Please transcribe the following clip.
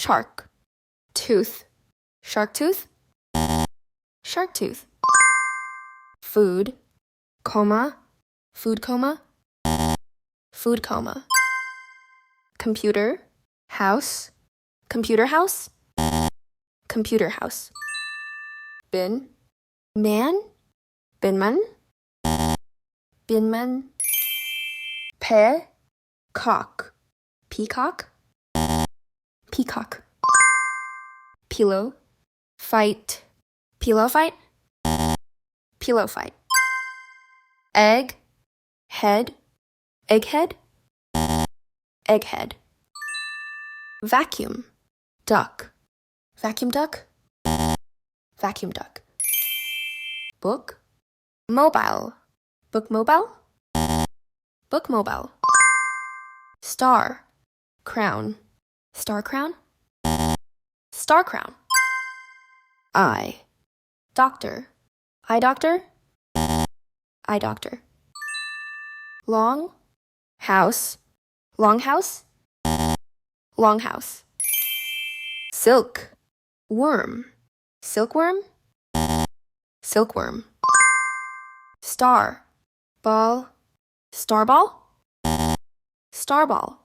shark. Tooth, shark tooth. Shark tooth. Food, coma, food coma. Food coma. Computer, house, computer house. Computer house. Bin, man, binman. Binman. Pe, cock, peacock. Peacock. Pillow, fight, pillow fight. Pillow fight. Egg, head, egghead. Egghead. Vacuum, duck, vacuum duck. Vacuum duck. Book, mobile, book mobile. Book mobile. Star, crown, star crown. Star crown. Eye, doctor, eye doctor. Eye doctor. Long, house, long house. Long house. Silk, worm, silkworm. Silkworm. Star, ball, star ball. Star ball.